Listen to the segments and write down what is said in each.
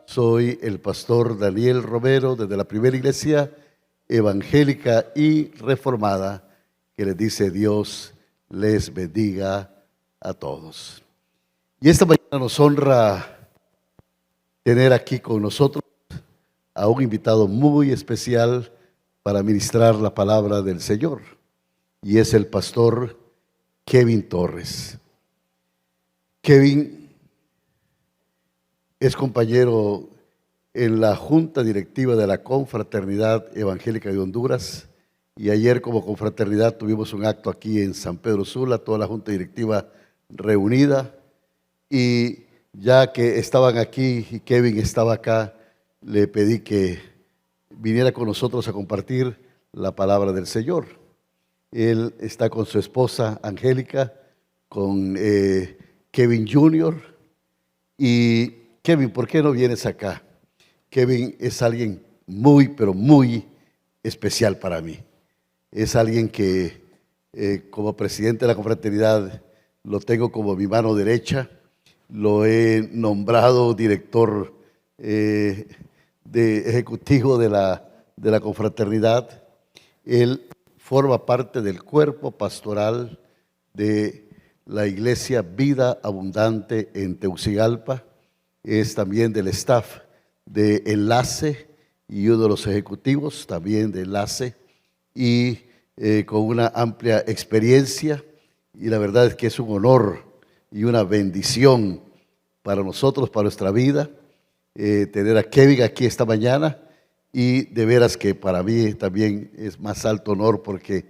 Soy el pastor Daniel Romero desde la primera iglesia evangélica y reformada que les dice Dios les bendiga a todos. Y esta mañana nos honra tener aquí con nosotros a un invitado muy especial para ministrar la palabra del Señor, y es el pastor Kevin Torres. Kevin es compañero en la Junta Directiva de la Confraternidad Evangélica de Honduras, y ayer como confraternidad tuvimos un acto aquí en San Pedro Sula, toda la Junta Directiva reunida, y ya que estaban aquí y Kevin estaba acá, le pedí que viniera con nosotros a compartir la palabra del Señor. Él está con su esposa Angélica, con Kevin Jr. Y Kevin, ¿por qué no vienes acá? Kevin es alguien muy, pero muy especial para mí. Es alguien que como presidente de la confraternidad lo tengo como mi mano derecha. Lo he nombrado director ejecutivo de la confraternidad. Él forma parte del cuerpo pastoral de la iglesia Vida Abundante en Tegucigalpa. Es también del staff de Enlace y uno de los ejecutivos también de Enlace, y con una amplia experiencia, y la verdad es que es un honor y una bendición para nosotros, para nuestra vida, tener a Kevin aquí esta mañana, y de veras que para mí también es más alto honor porque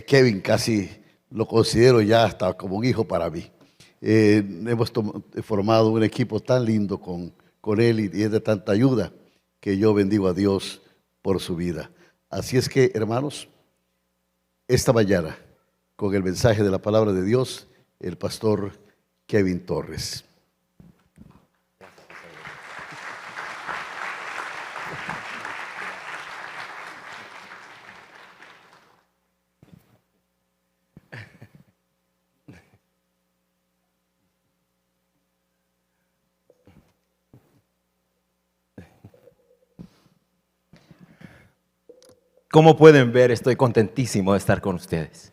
Kevin casi lo considero ya hasta como un hijo para mí. Hemos formado un equipo tan lindo con él, y es de tanta ayuda que yo bendigo a Dios por su vida. Así es que, hermanos, esta mañana, con el mensaje de la palabra de Dios, el pastor Kevin Torres. Como pueden ver, estoy contentísimo de estar con ustedes,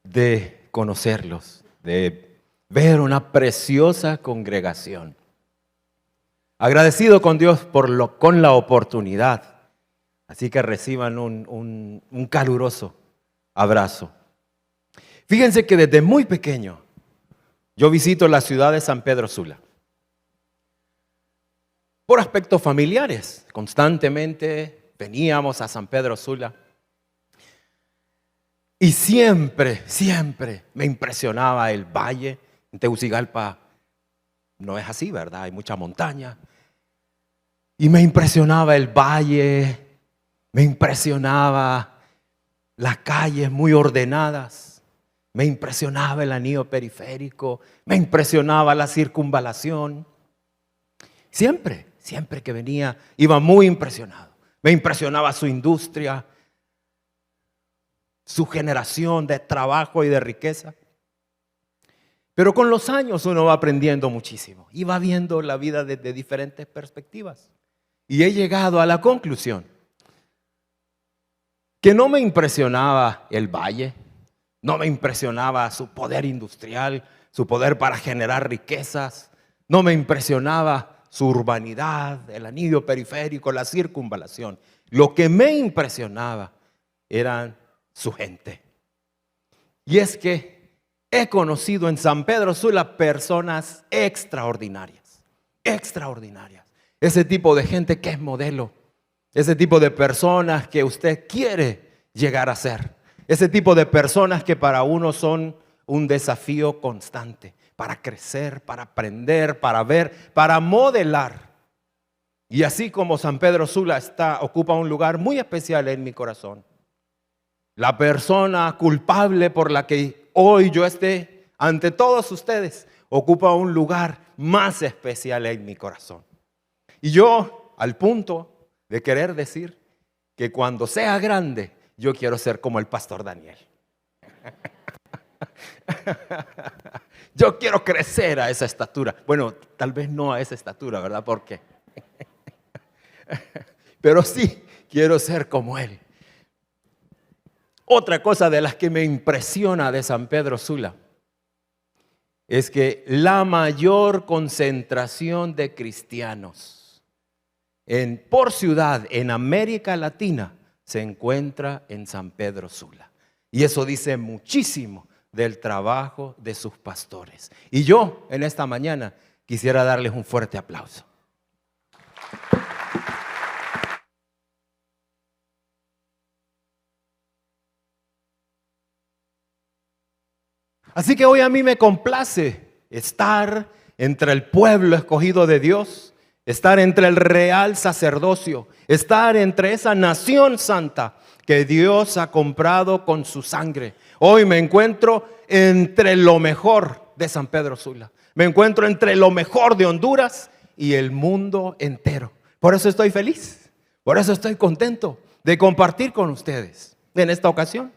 de conocerlos, de ver una preciosa congregación. Agradecido con Dios con la oportunidad, así que reciban un caluroso abrazo. Fíjense que desde muy pequeño yo visito la ciudad de San Pedro Sula. Por aspectos familiares, constantemente veníamos a San Pedro Sula y siempre me impresionaba el valle. En Tegucigalpa no es así, ¿verdad? Hay mucha montaña. Y me impresionaba el valle, me impresionaba las calles muy ordenadas, me impresionaba el anillo periférico, me impresionaba la circunvalación. Siempre que venía, iba muy impresionado. Me impresionaba su industria, su generación de trabajo y de riqueza. Pero con los años uno va aprendiendo muchísimo y va viendo la vida desde diferentes perspectivas. Y he llegado a la conclusión que no me impresionaba el valle, no me impresionaba su poder industrial, su poder para generar riquezas, no me impresionaba su urbanidad, el anillo periférico, la circunvalación. Lo que me impresionaba eran su gente. Y es que he conocido en San Pedro Sula personas extraordinarias. Ese tipo de gente que es modelo, ese tipo de personas que usted quiere llegar a ser, ese tipo de personas que para uno son un desafío constante, para crecer, para aprender, para ver, para modelar. Y así como San Pedro Sula ocupa un lugar muy especial en mi corazón, la persona culpable por la que hoy yo esté ante todos ustedes, ocupa un lugar más especial en mi corazón. Y yo, al punto de querer decir que cuando sea grande, yo quiero ser como el pastor Daniel. Yo quiero crecer a esa estatura. Bueno, tal vez no a esa estatura, ¿verdad? Porque pero sí quiero ser como él. Otra cosa de las que me impresiona de San Pedro Sula es que la mayor concentración de cristianos por ciudad en América Latina se encuentra en San Pedro Sula. Y eso dice muchísimo del trabajo de sus pastores. Y yo en esta mañana quisiera darles un fuerte aplauso. Así que hoy a mí me complace estar entre el pueblo escogido de Dios, estar entre el real sacerdocio, estar entre esa nación santa que Dios ha comprado con su sangre. Hoy me encuentro entre lo mejor de San Pedro Sula. Me encuentro entre lo mejor de Honduras y el mundo entero. Por eso estoy feliz, por eso estoy contento de compartir con ustedes en esta ocasión.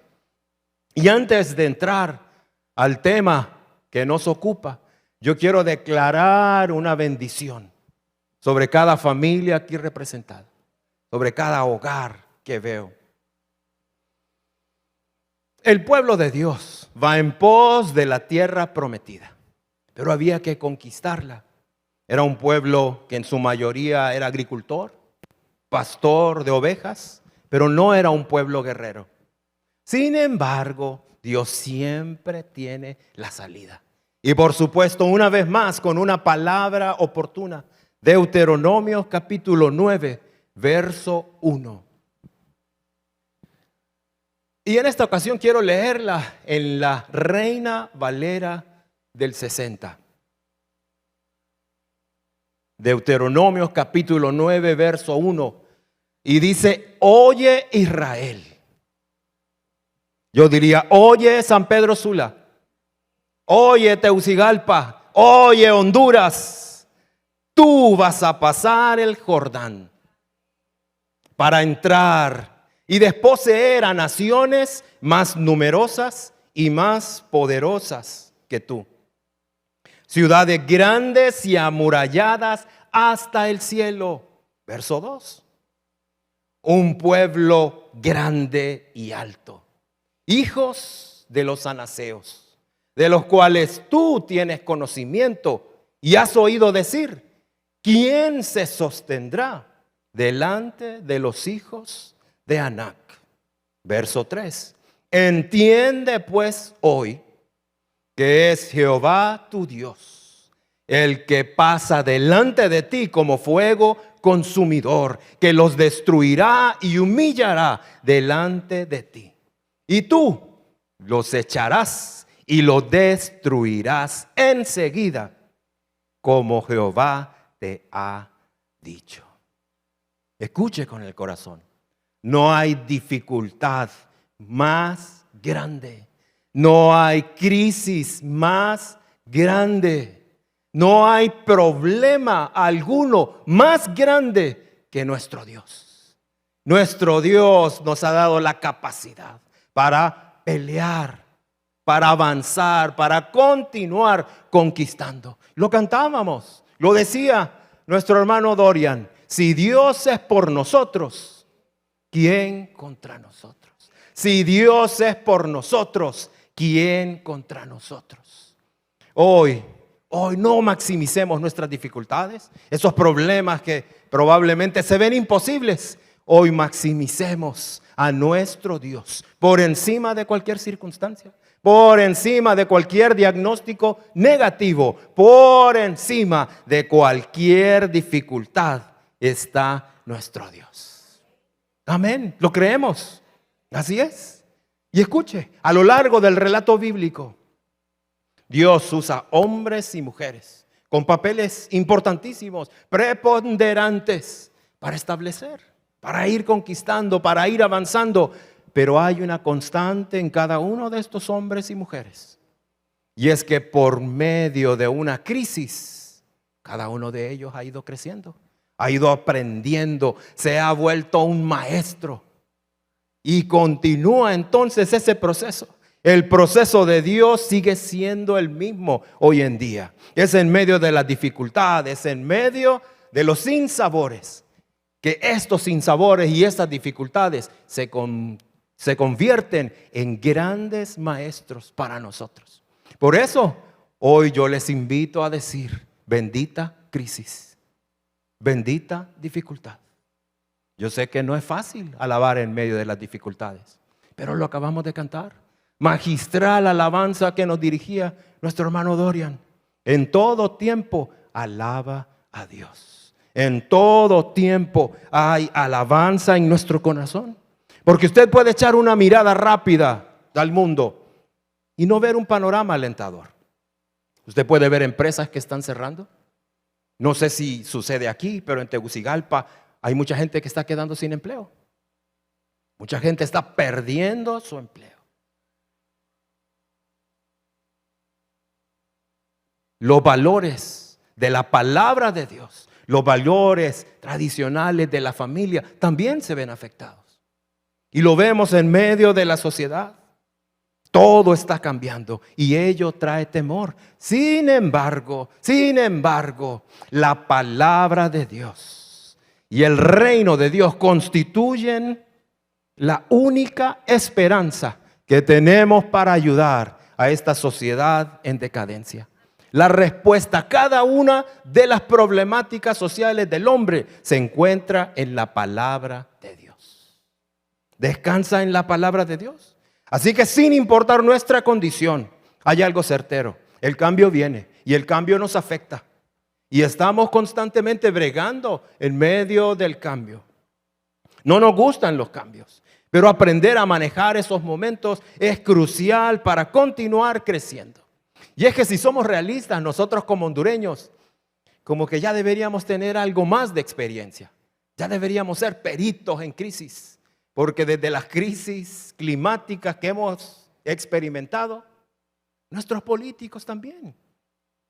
Y antes de entrar al tema que nos ocupa, yo quiero declarar una bendición sobre cada familia aquí representada, sobre cada hogar que veo. El pueblo de Dios va en pos de la tierra prometida, pero había que conquistarla. Era un pueblo que en su mayoría era agricultor, pastor de ovejas, pero no era un pueblo guerrero. Sin embargo, Dios siempre tiene la salida. Y por supuesto, una vez más, con una palabra oportuna. Deuteronomio capítulo 9, verso 1. Y en esta ocasión quiero leerla en la Reina Valera del 60. Deuteronomio capítulo 9, verso 1. Y dice, oye Israel. Yo diría, oye San Pedro Sula, oye Tegucigalpa, oye Honduras, tú vas a pasar el Jordán para entrar y desposeer a naciones más numerosas y más poderosas que tú. Ciudades grandes y amuralladas hasta el cielo. Verso 2. Un pueblo grande y alto. Hijos de los anaseos, de los cuales tú tienes conocimiento y has oído decir, ¿quién se sostendrá delante de los hijos de Anac? Verso 3. Entiende pues hoy que es Jehová tu Dios, el que pasa delante de ti como fuego consumidor, que los destruirá y humillará delante de ti. Y tú los echarás y los destruirás enseguida, como Jehová te ha dicho. Escuche con el corazón. No hay dificultad más grande. No hay crisis más grande. No hay problema alguno más grande que nuestro Dios. Nuestro Dios nos ha dado la capacidad para pelear, para avanzar, para continuar conquistando. Lo cantábamos, lo decía nuestro hermano Dorian. Si Dios es por nosotros, ¿quién contra nosotros? Si Dios es por nosotros, ¿quién contra nosotros? Hoy no maximicemos nuestras dificultades, esos problemas que probablemente se ven imposibles. Hoy maximicemos a nuestro Dios por encima de cualquier circunstancia, por encima de cualquier diagnóstico negativo, por encima de cualquier dificultad está nuestro Dios. Amén, lo creemos, así es. Y escuche, a lo largo del relato bíblico, Dios usa hombres y mujeres con papeles importantísimos, preponderantes para establecer, para ir conquistando, para ir avanzando. pero hay una constante en cada uno de estos hombres y mujeres. Y es que por medio de una crisis, cada uno de ellos ha ido creciendo, ha ido aprendiendo, se ha vuelto un maestro. Y continúa entonces ese proceso. El proceso de Dios sigue siendo el mismo hoy en día. Es en medio de las dificultades, en medio de los sinsabores, que estos sinsabores y estas dificultades se convierten en grandes maestros para nosotros. Por eso, hoy yo les invito a decir, bendita crisis, bendita dificultad. Yo sé que no es fácil alabar en medio de las dificultades, pero lo acabamos de cantar. Magistral alabanza que nos dirigía nuestro hermano Dorian. En todo tiempo alaba a Dios. En todo tiempo hay alabanza en nuestro corazón. Porque usted puede echar una mirada rápida al mundo y no ver un panorama alentador. Usted puede ver empresas que están cerrando. No sé si sucede aquí, pero en Tegucigalpa hay mucha gente que está quedando sin empleo. Mucha gente está perdiendo su empleo. Los valores de la palabra de Dios, los valores tradicionales de la familia también se ven afectados. Y lo vemos en medio de la sociedad. Todo está cambiando y ello trae temor. Sin embargo, la palabra de Dios y el reino de Dios constituyen la única esperanza que tenemos para ayudar a esta sociedad en decadencia. La respuesta a cada una de las problemáticas sociales del hombre se encuentra en la palabra de Dios. Descansa en la palabra de Dios. Así que sin importar nuestra condición, hay algo certero. El cambio viene y el cambio nos afecta. Y estamos constantemente bregando en medio del cambio. No nos gustan los cambios, pero aprender a manejar esos momentos es crucial para continuar creciendo. Y es que si somos realistas, nosotros como hondureños, como que ya deberíamos tener algo más de experiencia. Ya deberíamos ser peritos en crisis, porque desde las crisis climáticas que hemos experimentado, nuestros políticos también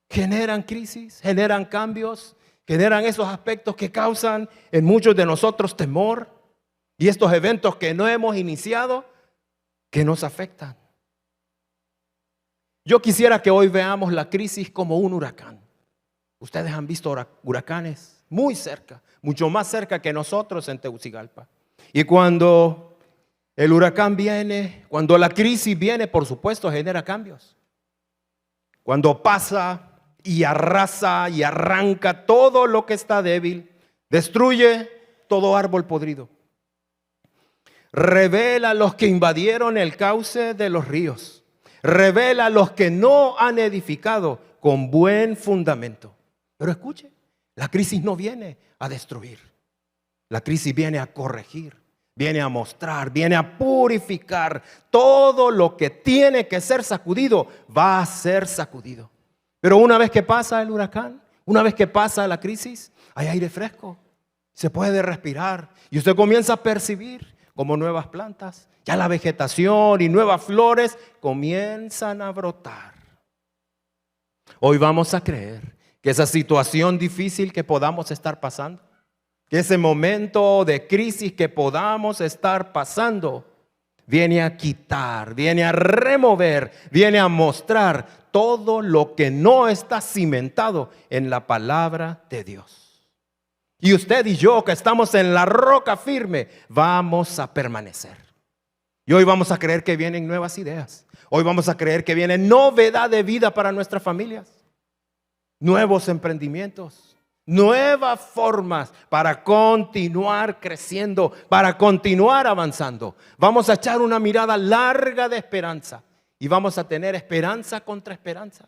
generan crisis, generan cambios, generan esos aspectos que causan en muchos de nosotros temor y estos eventos que no hemos iniciado que nos afectan. Yo quisiera que hoy veamos la crisis como un huracán. Ustedes han visto huracanes muy cerca, mucho más cerca que nosotros en Tegucigalpa. Y cuando el huracán viene, cuando la crisis viene, por supuesto, genera cambios. Cuando pasa y arrasa y arranca todo lo que está débil, destruye todo árbol podrido. Revela a los que invadieron el cauce de los ríos. Revela a los que no han edificado con buen fundamento. Pero escuche, la crisis no viene a destruir. La crisis viene a corregir, viene a mostrar, viene a purificar. Todo lo que tiene que ser sacudido va a ser sacudido. Pero una vez que pasa el huracán, una vez que pasa la crisis, hay aire fresco, se puede respirar y usted comienza a percibir como nuevas plantas, ya la vegetación y nuevas flores comienzan a brotar. Hoy vamos a creer que esa situación difícil que podamos estar pasando, que ese momento de crisis que podamos estar pasando, viene a quitar, viene a remover, viene a mostrar todo lo que no está cimentado en la palabra de Dios. Y usted y yo que estamos en la roca firme, vamos a permanecer. Y hoy vamos a creer que vienen nuevas ideas. Hoy vamos a creer que viene novedad de vida para nuestras familias. Nuevos emprendimientos, nuevas formas para continuar creciendo, para continuar avanzando. Vamos a echar una mirada larga de esperanza y vamos a tener esperanza contra esperanza.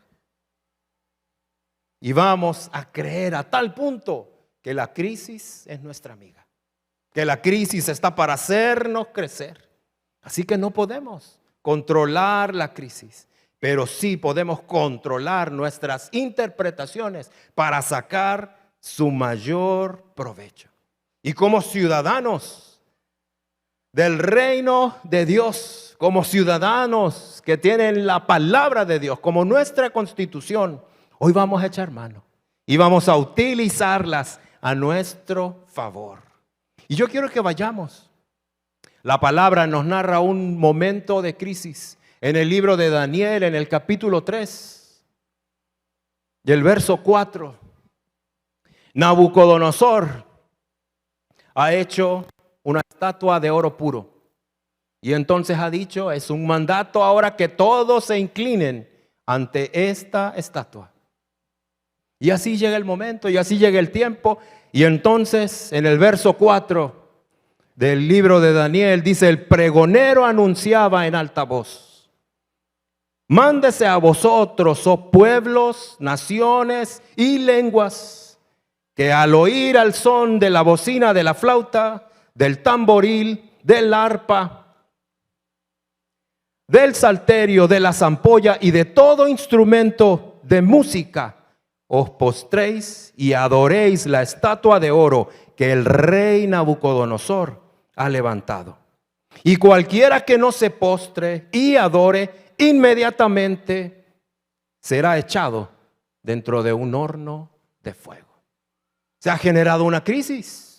Y vamos a creer a tal punto que la crisis es nuestra amiga, que la crisis está para hacernos crecer. Así que no podemos controlar la crisis, pero sí podemos controlar nuestras interpretaciones para sacar su mayor provecho. Y como ciudadanos del reino de Dios, como ciudadanos que tienen la palabra de Dios como nuestra constitución, hoy vamos a echar mano y vamos a utilizarlas a nuestro favor. Y yo quiero que vayamos. La palabra nos narra un momento de crisis en el libro de Daniel, en el capítulo 3, y el verso 4. Nabucodonosor ha hecho una estatua de oro puro. Y entonces ha dicho, es un mandato ahora que todos se inclinen ante esta estatua. Y así llega el momento, y así llega el tiempo. Y entonces en el verso 4 del libro de Daniel dice, el pregonero anunciaba en alta voz, mándese a vosotros, oh pueblos, naciones y lenguas, que al oír al son de la bocina, de la flauta, del tamboril, del arpa, del salterio, de la zampolla y de todo instrumento de música, os postréis y adoréis la estatua de oro que el rey Nabucodonosor ha levantado. Y cualquiera que no se postre y adore, inmediatamente será echado dentro de un horno de fuego. Se ha generado una crisis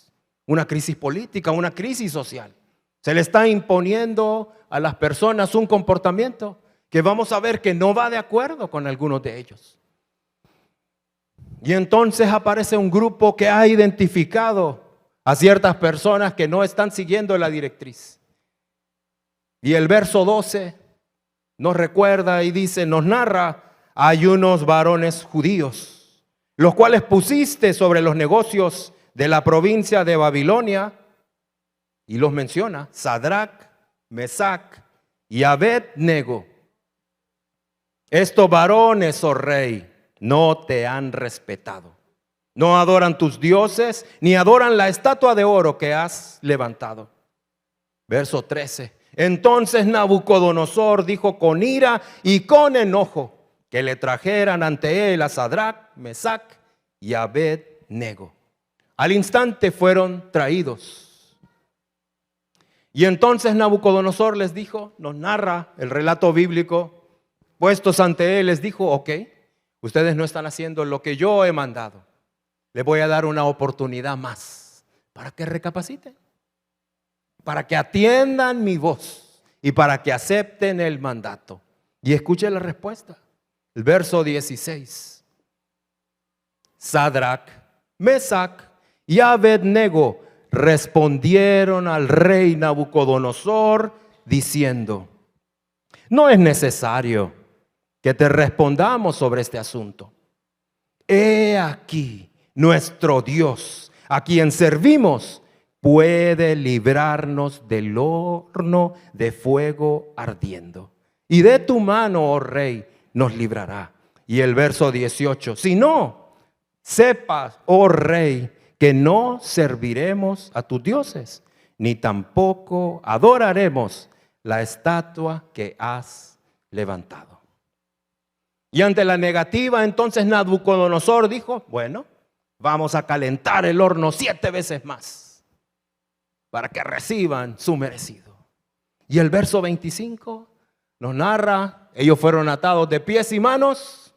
política, una crisis social. Se le está imponiendo a las personas un comportamiento que vamos a ver que no va de acuerdo con algunos de ellos. Y entonces aparece un grupo que ha identificado a ciertas personas que no están siguiendo la directriz. Y el verso 12 nos recuerda y dice, nos narra, hay unos varones judíos, los cuales pusiste sobre los negocios de la provincia de Babilonia, y los menciona, Sadrac, Mesac y Abed-nego. Estos varones, oh rey, no te han respetado. No adoran tus dioses, ni adoran la estatua de oro que has levantado. Verso 13. Entonces Nabucodonosor dijo con ira y con enojo que le trajeran ante él a Sadrac, Mesac y Abed-nego. Al instante fueron traídos. Y entonces Nabucodonosor les dijo, nos narra el relato bíblico, puestos ante él, les dijo, ok, ustedes no están haciendo lo que yo he mandado. Les voy a dar una oportunidad más para que recapaciten, para que atiendan mi voz y para que acepten el mandato. Y escuchen la respuesta. El verso 16. Sadrac, Mesac y Abed-nego respondieron al rey Nabucodonosor diciendo, no es necesario que te respondamos sobre este asunto. He aquí nuestro Dios, a quien servimos, puede librarnos del horno de fuego ardiendo. Y de tu mano, oh rey, nos librará. Y el verso 18, si no, sepas, oh rey, que no serviremos a tus dioses, ni tampoco adoraremos la estatua que has levantado. Y ante la negativa, entonces Nabucodonosor dijo, bueno, vamos a calentar el horno 7 veces más para que reciban su merecido. Y el verso 25 nos narra, ellos fueron atados de pies y manos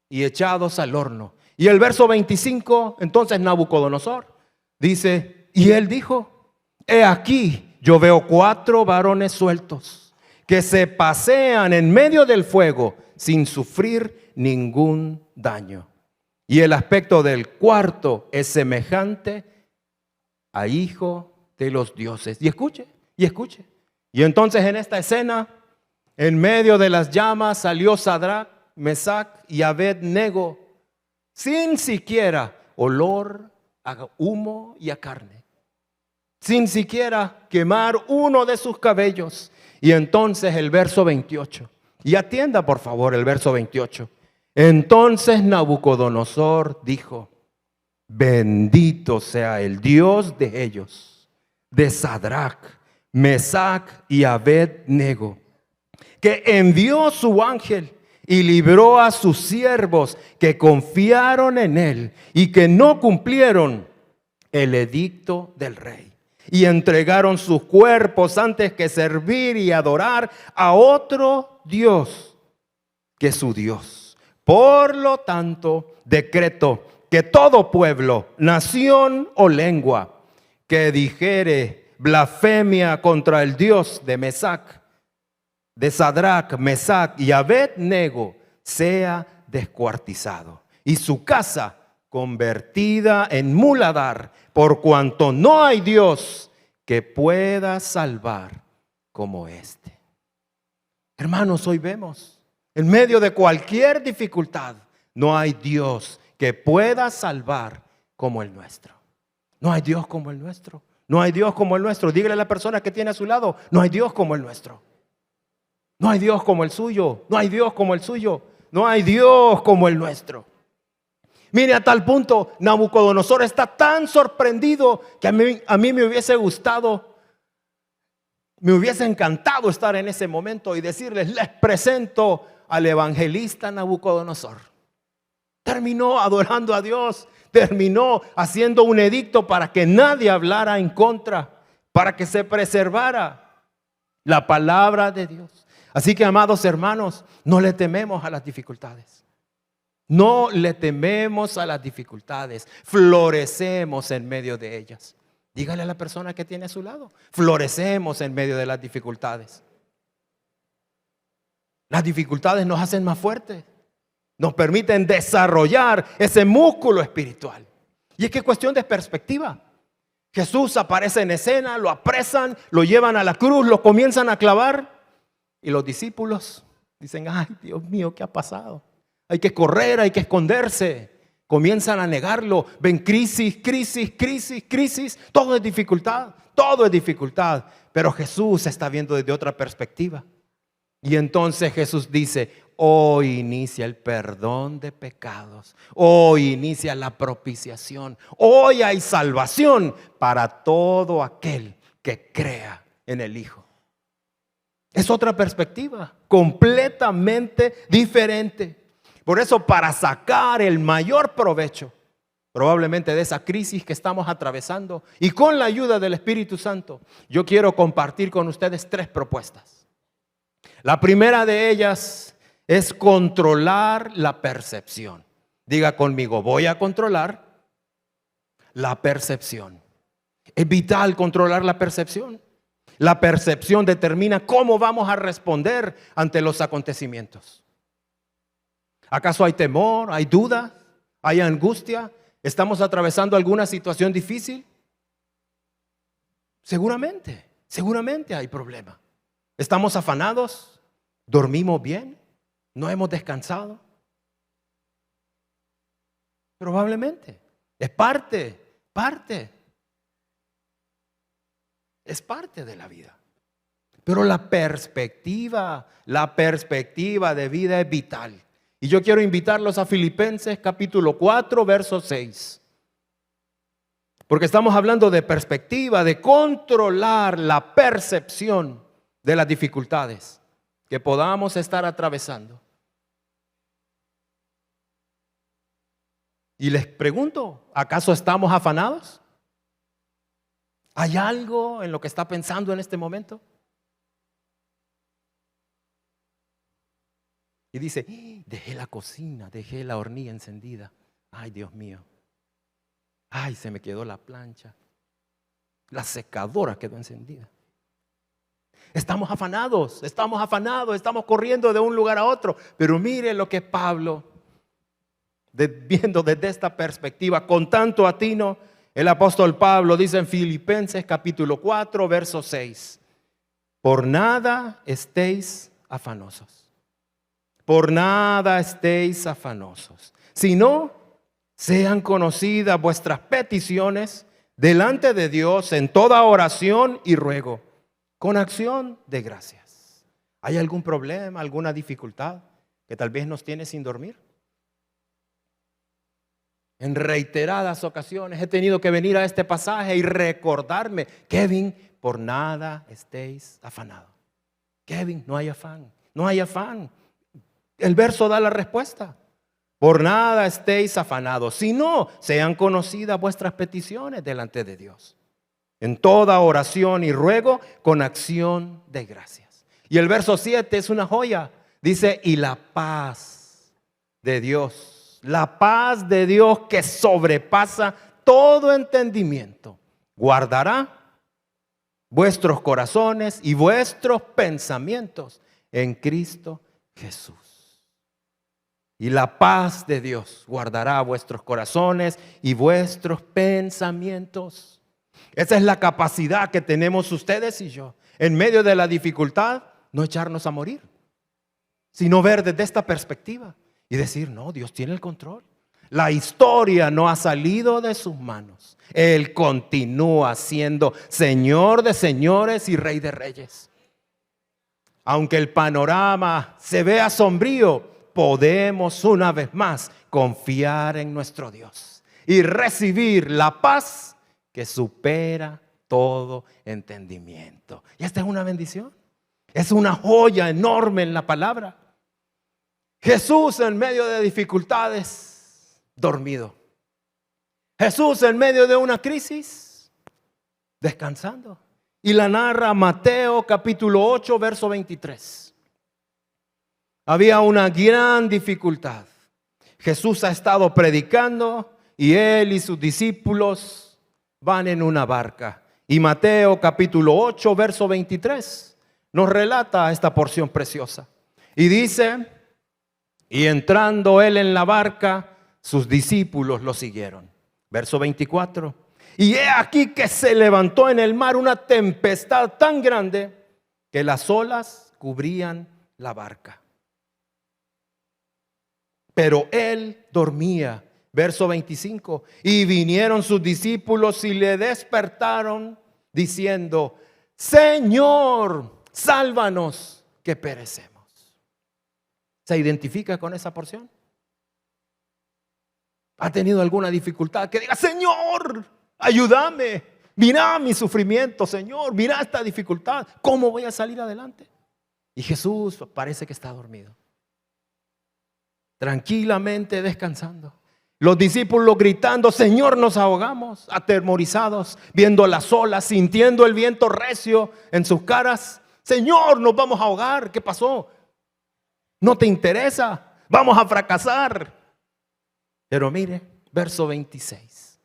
y echados al horno. Y el verso 25, entonces Nabucodonosor dice, y él dijo, he aquí, yo veo 4 varones sueltos que se pasean en medio del fuego sin sufrir ningún daño. Y el aspecto del cuarto es semejante a hijo de los dioses. Y escuche. Y entonces en esta escena, en medio de las llamas salió Sadrac, Mesac y Abed-nego, sin siquiera olor a humo y a carne, sin siquiera quemar uno de sus cabellos. Y entonces el verso 28, y atienda por favor el verso 28. Entonces Nabucodonosor dijo, bendito sea el Dios de ellos, de Sadrac, Mesac y Abed-nego, que envió su ángel y libró a sus siervos que confiaron en él y que no cumplieron el edicto del rey. y entregaron sus cuerpos antes que servir y adorar a otro Dios que su Dios. Por lo tanto, decreto que todo pueblo, nación o lengua que dijere blasfemia contra el Dios de Mesac, de Sadrach, Mesac y Abed-nego sea descuartizado y su casa convertida en muladar, por cuanto no hay Dios que pueda salvar como este. Hermanos, hoy vemos, en medio de cualquier dificultad, no hay Dios que pueda salvar como el nuestro. No hay Dios como el nuestro. No hay Dios como el nuestro. Dígale a la persona que tiene a su lado, no hay Dios como el nuestro. No hay Dios como el suyo. No hay Dios como el suyo. No hay Dios como el nuestro. Mire, a tal punto, Nabucodonosor está tan sorprendido que a mí me hubiese gustado, me hubiese encantado estar en ese momento y decirles, les presento al evangelista Nabucodonosor. Terminó adorando a Dios, terminó haciendo un edicto para que nadie hablara en contra, para que se preservara la palabra de Dios. Así que, amados hermanos, no le tememos a las dificultades. No le tememos a las dificultades, florecemos en medio de ellas. Dígale a la persona que tiene a su lado, florecemos en medio de las dificultades. Las dificultades nos hacen más fuertes, nos permiten desarrollar ese músculo espiritual. Y es que es cuestión de perspectiva. Jesús aparece en escena, lo apresan, lo llevan a la cruz, lo comienzan a clavar y los discípulos dicen, ay, Dios mío, ¿qué ha pasado? Hay que correr, hay que esconderse. Comienzan a negarlo. Ven crisis, crisis, crisis, crisis. Todo es dificultad, todo es dificultad. Pero Jesús está viendo desde otra perspectiva. Y entonces Jesús dice, hoy inicia el perdón de pecados. Hoy inicia la propiciación. Hoy hay salvación para todo aquel que crea en el Hijo. Es otra perspectiva, completamente diferente. Por eso, para sacar el mayor provecho, probablemente de esa crisis que estamos atravesando, y con la ayuda del Espíritu Santo, yo quiero compartir con ustedes 3 propuestas. La primera de ellas es controlar la percepción. Diga conmigo, voy a controlar la percepción. Es vital controlar la percepción. La percepción determina cómo vamos a responder ante los acontecimientos. ¿Acaso hay temor, hay duda, hay angustia? ¿Estamos atravesando alguna situación difícil? Seguramente hay problema. ¿Estamos afanados? ¿Dormimos bien? ¿No hemos descansado? Probablemente. Es parte. Es parte de la vida. Pero la perspectiva de vida es vital. Y yo quiero invitarlos a Filipenses capítulo 4, verso 6. Porque estamos hablando de perspectiva, de controlar la percepción de las dificultades que podamos estar atravesando. Y les pregunto, ¿acaso estamos afanados? ¿Hay algo en lo que está pensando en este momento? Y dice, dejé la cocina, dejé la hornilla encendida. Ay, Dios mío. Ay, se me quedó la plancha. La secadora quedó encendida. Estamos afanados, estamos corriendo de un lugar a otro. Pero mire lo que Pablo, viendo desde esta perspectiva, con tanto atino, el apóstol Pablo dice en Filipenses capítulo 4, verso 6. Por nada estéis afanosos. Por nada estéis afanosos, sino sean conocidas vuestras peticiones delante de Dios en toda oración y ruego, con acción de gracias. ¿Hay algún problema, alguna dificultad que tal vez nos tiene sin dormir? En reiteradas ocasiones he tenido que venir a este pasaje y recordarme, Kevin, por nada estéis afanados. Kevin, no hay afán, no hay afán. El verso da la respuesta. Por nada estéis afanados, sino sean conocidas vuestras peticiones delante de Dios. En toda oración y ruego con acción de gracias. Y el verso 7 es una joya. Dice, y la paz de Dios, la paz de Dios que sobrepasa todo entendimiento, guardará vuestros corazones y vuestros pensamientos en Cristo Jesús. Y la paz de Dios guardará vuestros corazones y vuestros pensamientos. Esa es la capacidad que tenemos ustedes y yo. En medio de la dificultad, no echarnos a morir, sino ver desde esta perspectiva y decir, no, Dios tiene el control. La historia no ha salido de sus manos. Él continúa siendo Señor de señores y Rey de reyes. Aunque el panorama se vea sombrío, podemos una vez más confiar en nuestro Dios y recibir la paz que supera todo entendimiento. Y esta es una bendición. Es una joya enorme en la palabra. Jesús en medio de dificultades, dormido. Jesús en medio de una crisis, descansando. Y la narra Mateo capítulo 8, verso 23. Había una gran dificultad. Jesús ha estado predicando y él y sus discípulos van en una barca. Y Mateo capítulo 8, verso 23 nos relata esta porción preciosa. Y dice, y entrando él en la barca, sus discípulos lo siguieron. Verso 24. Y he aquí que se levantó en el mar una tempestad tan grande que las olas cubrían la barca. Pero él dormía. Verso 25. Y vinieron sus discípulos y le despertaron diciendo, Señor, sálvanos que perecemos. ¿Se identifica con esa porción? ¿Ha tenido alguna dificultad que diga, Señor, ayúdame? Mira mi sufrimiento, Señor, mira esta dificultad. ¿Cómo voy a salir adelante? Y Jesús parece que está dormido, tranquilamente descansando. Los discípulos gritando, Señor, nos ahogamos, atemorizados, viendo las olas, sintiendo el viento recio en sus caras. Señor, nos vamos a ahogar. ¿Qué pasó? ¿No te interesa? Vamos a fracasar. Pero mire, verso 26.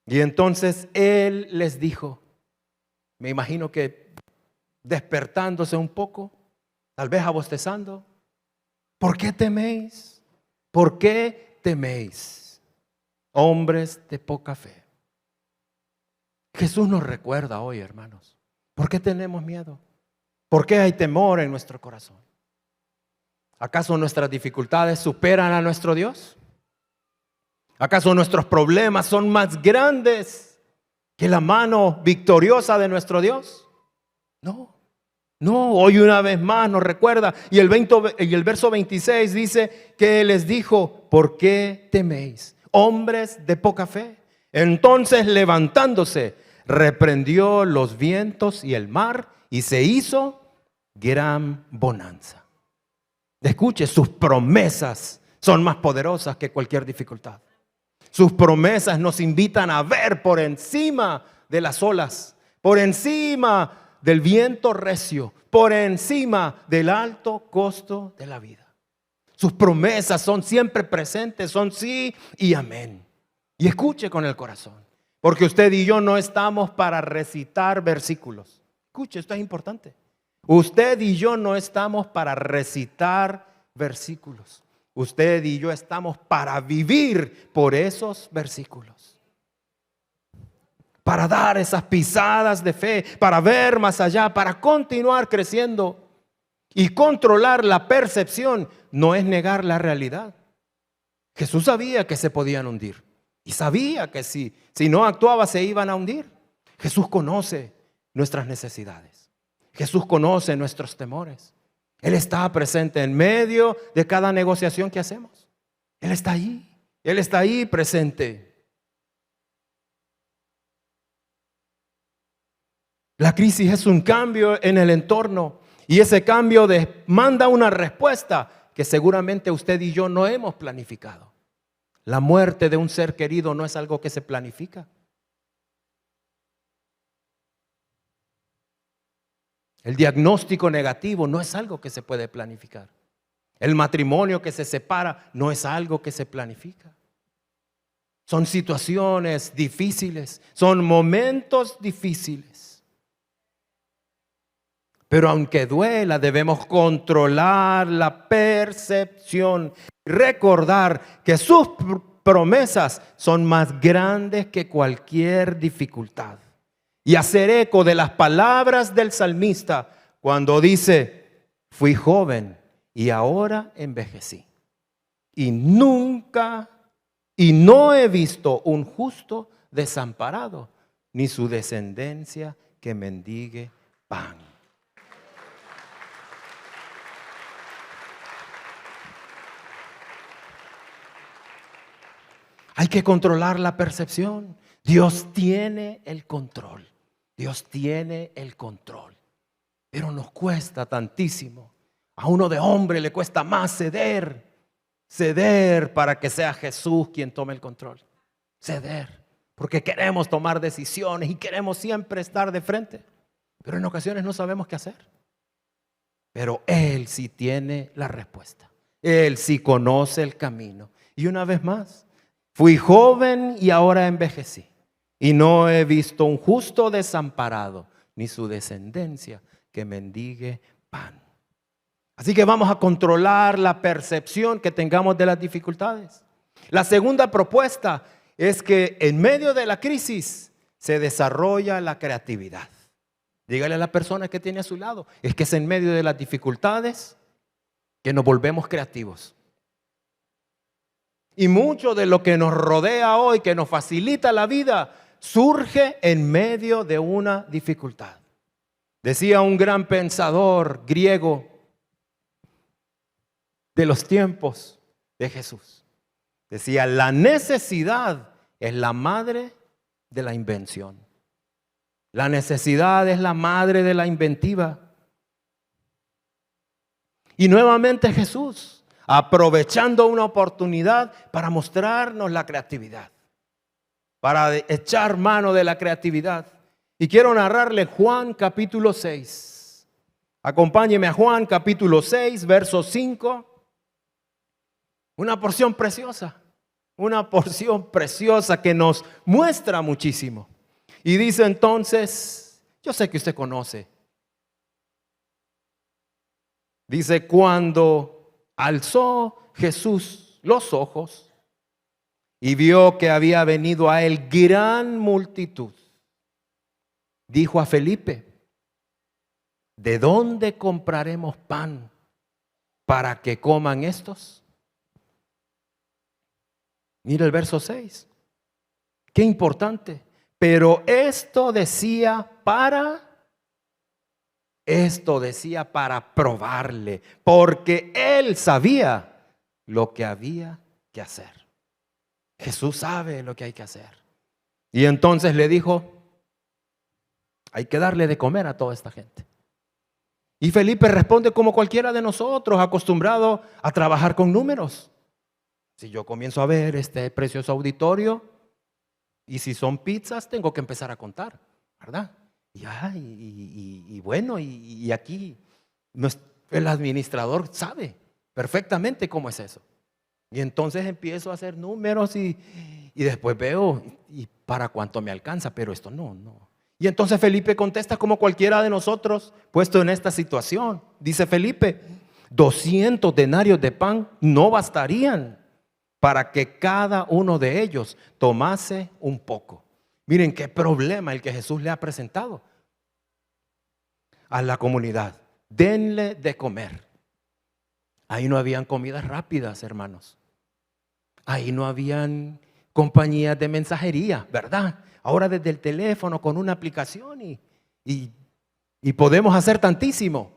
Y entonces él les dijo, me imagino que despertándose un poco, tal vez abostezando, ¿por qué teméis? ¿Por qué teméis, hombres de poca fe? Jesús nos recuerda hoy, hermanos, ¿por qué tenemos miedo? ¿Por qué hay temor en nuestro corazón? ¿Acaso nuestras dificultades superan a nuestro Dios? ¿Acaso nuestros problemas son más grandes que la mano victoriosa de nuestro Dios? No, no, hoy una vez más nos recuerda. Y el verso 26 dice que les dijo, ¿por qué teméis, hombres de poca fe? Entonces levantándose, reprendió los vientos y el mar y se hizo gran bonanza. Escuche, sus promesas son más poderosas que cualquier dificultad. Sus promesas nos invitan a ver por encima de las olas, por encima del viento recio, por encima del alto costo de la vida. Sus promesas son siempre presentes, son sí y amén. Y escuche con el corazón, porque usted y yo no estamos para recitar versículos. Escuche, esto es importante. Usted y yo no estamos para recitar versículos. Usted y yo estamos para vivir por esos versículos. Para dar esas pisadas de fe, para ver más allá, para continuar creciendo. Y controlar la percepción no es negar la realidad. Jesús sabía que se podían hundir. Y sabía que si no actuaba se iban a hundir. Jesús conoce nuestras necesidades. Jesús conoce nuestros temores. Él está presente en medio de cada negociación que hacemos. Él está ahí presente. La crisis es un cambio en el entorno y ese cambio demanda una respuesta que seguramente usted y yo no hemos planificado. La muerte de un ser querido no es algo que se planifica. El diagnóstico negativo no es algo que se puede planificar. El matrimonio que se separa no es algo que se planifica. Son situaciones difíciles, son momentos difíciles. Pero aunque duela, debemos controlar la percepción. Recordar que sus promesas son más grandes que cualquier dificultad. Y hacer eco de las palabras del salmista cuando dice: fui joven y ahora envejecí. Y nunca, y no he visto un justo desamparado, ni su descendencia que mendigue pan. Hay que controlar la percepción. Dios tiene el control. Dios tiene el control. Pero nos cuesta tantísimo. A uno de hombre le cuesta más ceder para que sea Jesús quien tome el control. Ceder. Porque queremos tomar decisiones y queremos siempre estar de frente. Pero en ocasiones no sabemos qué hacer. Pero Él sí tiene la respuesta. Él sí conoce el camino. Y una vez más, fui joven y ahora envejecí. Y no he visto un justo desamparado, ni su descendencia que mendigue pan. Así que vamos a controlar la percepción que tengamos de las dificultades. La segunda propuesta es que en medio de la crisis se desarrolla la creatividad. Dígale a la persona que tiene a su lado, es que es en medio de las dificultades que nos volvemos creativos. Y mucho de lo que nos rodea hoy, que nos facilita la vida, surge en medio de una dificultad. Decía un gran pensador griego de los tiempos de Jesús. Decía: la necesidad es la madre de la invención. La necesidad es la madre de la inventiva. Y nuevamente Jesús, aprovechando una oportunidad para mostrarnos la creatividad, para echar mano de la creatividad. Y quiero narrarle Juan capítulo 6. Acompáñeme a Juan capítulo 6, verso 5. Una porción preciosa que nos muestra muchísimo. Y dice entonces, yo sé que usted conoce. Dice: cuando alzó Jesús los ojos y vio que había venido a él gran multitud, dijo a Felipe: ¿de dónde compraremos pan para que coman estos? Mira el verso 6. Qué importante. Pero esto decía para probarle, porque él sabía lo que había que hacer. Jesús sabe lo que hay que hacer. Y entonces le dijo: hay que darle de comer a toda esta gente. Y Felipe responde como cualquiera de nosotros, acostumbrado a trabajar con números. Si yo comienzo a ver este precioso auditorio, y si son pizzas, tengo que empezar a contar, ¿verdad? Y bueno, y aquí el administrador sabe perfectamente cómo es eso. Y entonces empiezo a hacer números y después veo, ¿y para cuánto me alcanza? Pero esto no. Y entonces Felipe contesta como cualquiera de nosotros puesto en esta situación. Dice Felipe: 200 denarios de pan no bastarían para que cada uno de ellos tomase un poco. Miren qué problema el que Jesús le ha presentado a la comunidad. Denle de comer. Ahí no habían comidas rápidas, hermanos. Ahí no habían compañías de mensajería, ¿verdad? Ahora desde el teléfono con una aplicación y podemos hacer tantísimo.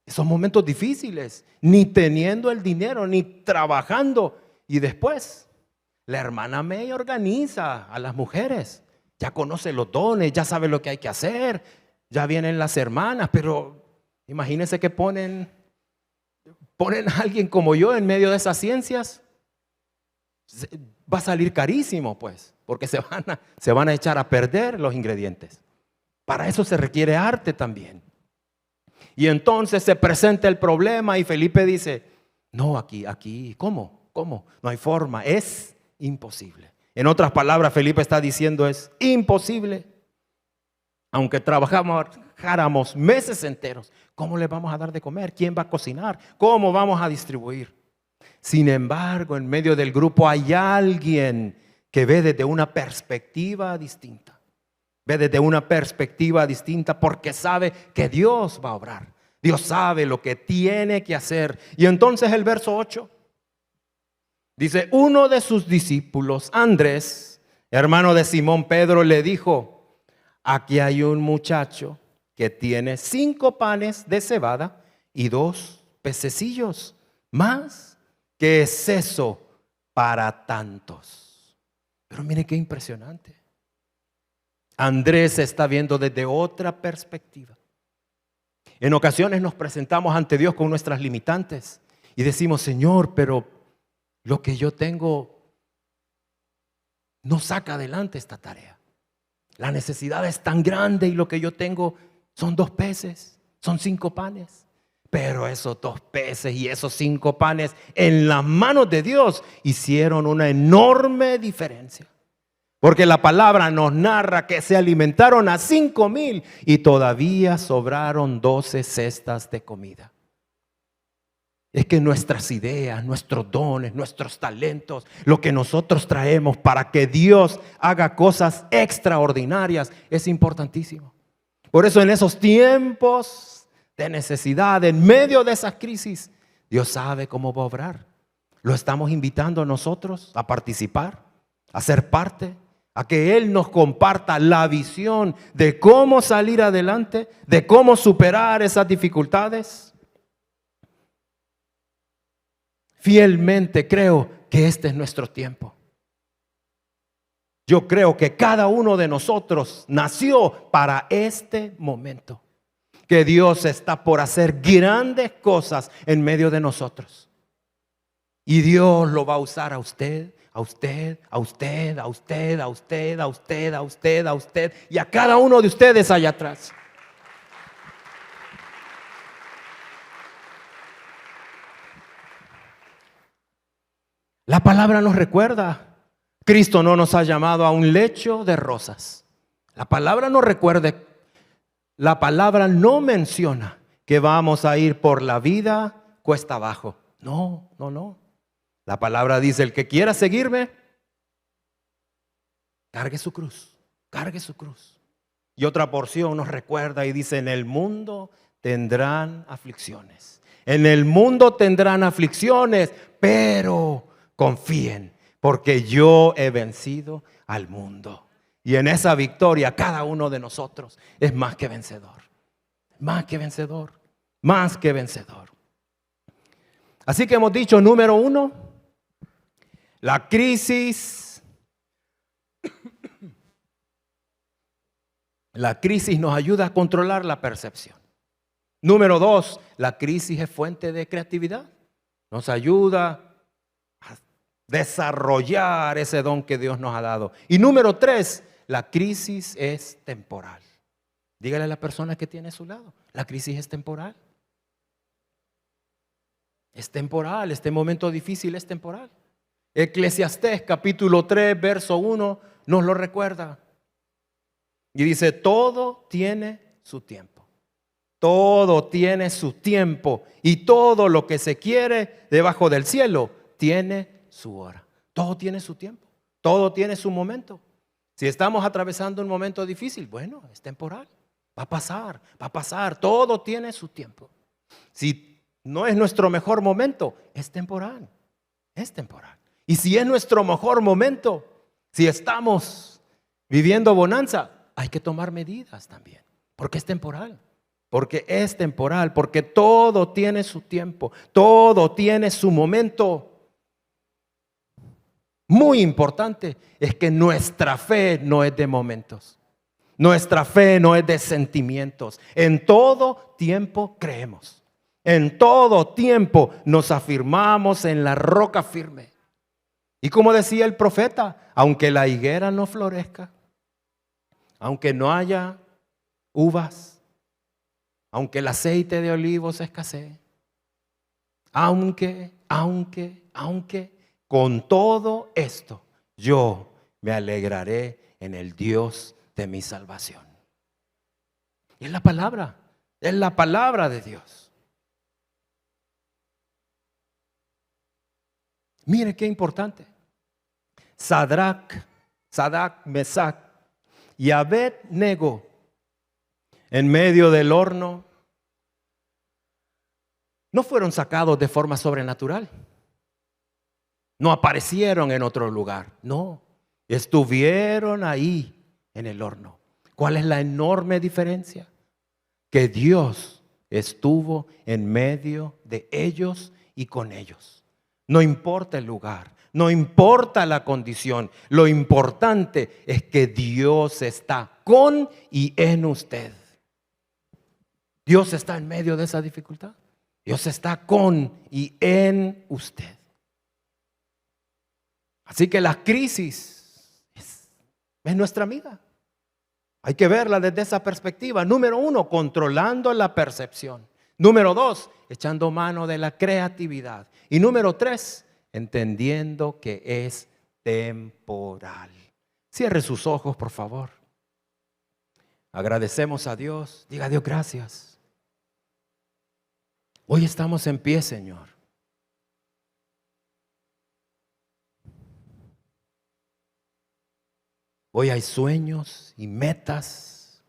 Esos momentos difíciles, ni teniendo el dinero, ni trabajando. Y después, la hermana May organiza a las mujeres. Ya conoce los dones, ya sabe lo que hay que hacer. Ya vienen las hermanas, pero imagínense que ponen a alguien como yo en medio de esas ciencias. Va a salir carísimo, pues, porque se van a echar a perder los ingredientes. Para eso se requiere arte también. Y entonces se presenta el problema y Felipe dice, no, aquí, ¿cómo? No hay forma, es imposible. En otras palabras, Felipe está diciendo es imposible. Aunque trabajáramos meses enteros, ¿cómo le vamos a dar de comer? ¿Quién va a cocinar? ¿Cómo vamos a distribuir? Sin embargo, en medio del grupo hay alguien que ve desde una perspectiva distinta. Ve desde una perspectiva distinta porque sabe que Dios va a obrar. Dios sabe lo que tiene que hacer. Y entonces el verso 8 dice, uno de sus discípulos, Andrés, hermano de Simón Pedro, le dijo, aquí hay un muchacho que tiene 5 panes de cebada y 2 pececillos. ¿Más? ¿Qué es eso para tantos? Pero mire qué impresionante. Andrés se está viendo desde otra perspectiva. En ocasiones nos presentamos ante Dios con nuestras limitantes y decimos, Señor, pero lo que yo tengo no saca adelante esta tarea. La necesidad es tan grande y lo que yo tengo son 2 peces, son 5 panes. Pero esos 2 peces y esos 5 panes en las manos de Dios hicieron una enorme diferencia. Porque la palabra nos narra que se alimentaron a 5,000 y todavía sobraron 12 cestas de comida. Es que nuestras ideas, nuestros dones, nuestros talentos, lo que nosotros traemos para que Dios haga cosas extraordinarias es importantísimo. Por eso en esos tiempos de necesidad, en medio de esas crisis, Dios sabe cómo va a obrar. Lo estamos invitando a nosotros a participar, a ser parte, a que Él nos comparta la visión de cómo salir adelante, de cómo superar esas dificultades. Fielmente creo que este es nuestro tiempo. Yo creo que cada uno de nosotros nació para este momento. Que Dios está por hacer grandes cosas en medio de nosotros. Y Dios lo va a usar a usted, a usted, a usted, a usted, a usted, a usted, a usted, a usted y a cada uno de ustedes allá atrás. La palabra nos recuerda, Cristo no nos ha llamado a un lecho de rosas. La palabra nos recuerda, la palabra no menciona que vamos a ir por la vida cuesta abajo. No. La palabra dice, el que quiera seguirme, cargue su cruz, cargue su cruz. Y otra porción nos recuerda y dice, en el mundo tendrán aflicciones. En el mundo tendrán aflicciones, pero confíen, porque yo he vencido al mundo. Y en esa victoria cada uno de nosotros es más que vencedor. Más que vencedor. Más que vencedor. Así que hemos dicho, número 1, la crisis. La crisis nos ayuda a controlar la percepción. Número 2, la crisis es fuente de creatividad. Nos ayuda a desarrollar ese don que Dios nos ha dado. Y número 3, la crisis es temporal. Dígale a la persona que tiene a su lado, la crisis es temporal. Es temporal, este momento difícil es temporal. Eclesiastés capítulo 3, verso 1 nos lo recuerda. Y dice, todo tiene su tiempo. Todo tiene su tiempo. Y todo lo que se quiere debajo del cielo tiene su hora. Todo tiene su tiempo. Todo tiene su momento. Si estamos atravesando un momento difícil, bueno, es temporal. Va a pasar. Todo tiene su tiempo. Si no es nuestro mejor momento, es temporal. Es temporal. Y si es nuestro mejor momento, si estamos viviendo bonanza, hay que tomar medidas también, porque es temporal, porque todo tiene su tiempo, todo tiene su momento. Muy importante es que nuestra fe no es de momentos, nuestra fe no es de sentimientos. En todo tiempo creemos, en todo tiempo nos afirmamos en la roca firme. Y como decía el profeta, aunque la higuera no florezca, aunque no haya uvas, aunque el aceite de olivos escasee, aunque, con todo esto, yo me alegraré en el Dios de mi salvación. Y es la palabra de Dios. Mire qué importante. Sadrach, Mesach y Abed-nego, en medio del horno, no fueron sacados de forma sobrenatural. No aparecieron en otro lugar. No, estuvieron ahí en el horno. ¿Cuál es la enorme diferencia? Que Dios estuvo en medio de ellos y con ellos. No importa el lugar, no importa la condición. Lo importante es que Dios está con y en usted. Dios está en medio de esa dificultad. Dios está con y en usted. Así que la crisis es nuestra amiga. Hay que verla desde esa perspectiva. Número 1, controlando la percepción. Número 2, echando mano de la creatividad. Y número 3, entendiendo que es temporal. Cierre sus ojos, por favor. Agradecemos a Dios. Diga a Dios gracias. Hoy estamos en pie, Señor. Hoy hay sueños y metas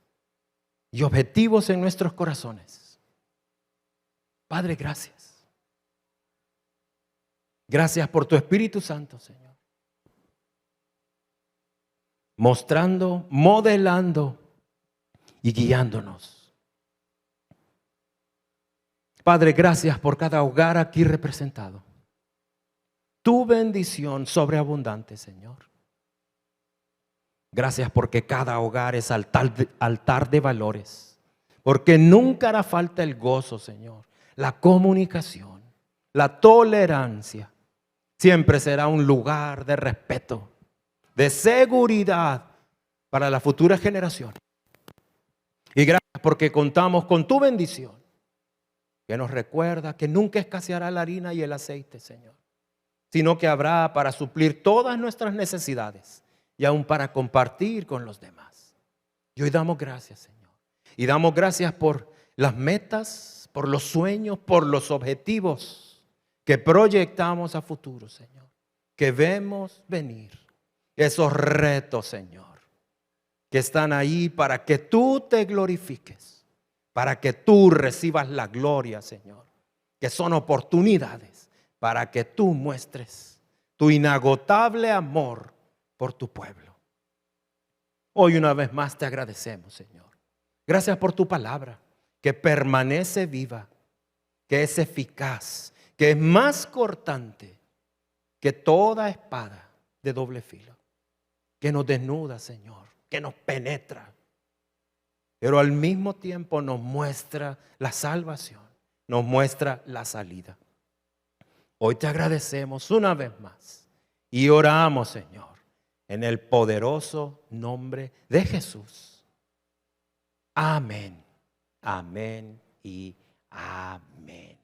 y objetivos en nuestros corazones. Padre, gracias. Gracias por tu Espíritu Santo, Señor. Mostrando, modelando y guiándonos. Padre, gracias por cada hogar aquí representado. Tu bendición sobreabundante, Señor. Gracias porque cada hogar es altar de valores. Porque nunca hará falta el gozo, Señor. La comunicación, la tolerancia. Siempre será un lugar de respeto, de seguridad para la futura generación. Y gracias porque contamos con tu bendición, que nos recuerda que nunca escaseará la harina y el aceite, Señor, sino que habrá para suplir todas nuestras necesidades y aún para compartir con los demás. Y hoy damos gracias, Señor. Y damos gracias por las metas, por los sueños, por los objetivos que proyectamos a futuro, Señor. Que vemos venir esos retos, Señor, que están ahí para que tú te glorifiques, para que tú recibas la gloria, Señor. Que son oportunidades para que tú muestres tu inagotable amor por tu pueblo. Hoy una vez más te agradecemos, Señor. Gracias por tu palabra, que permanece viva, que es eficaz, que es más cortante que toda espada de doble filo, que nos desnuda, Señor, que nos penetra, pero al mismo tiempo nos muestra la salvación, nos muestra la salida. Hoy te agradecemos una vez más y oramos, Señor, en el poderoso nombre de Jesús. Amén, amén y amén.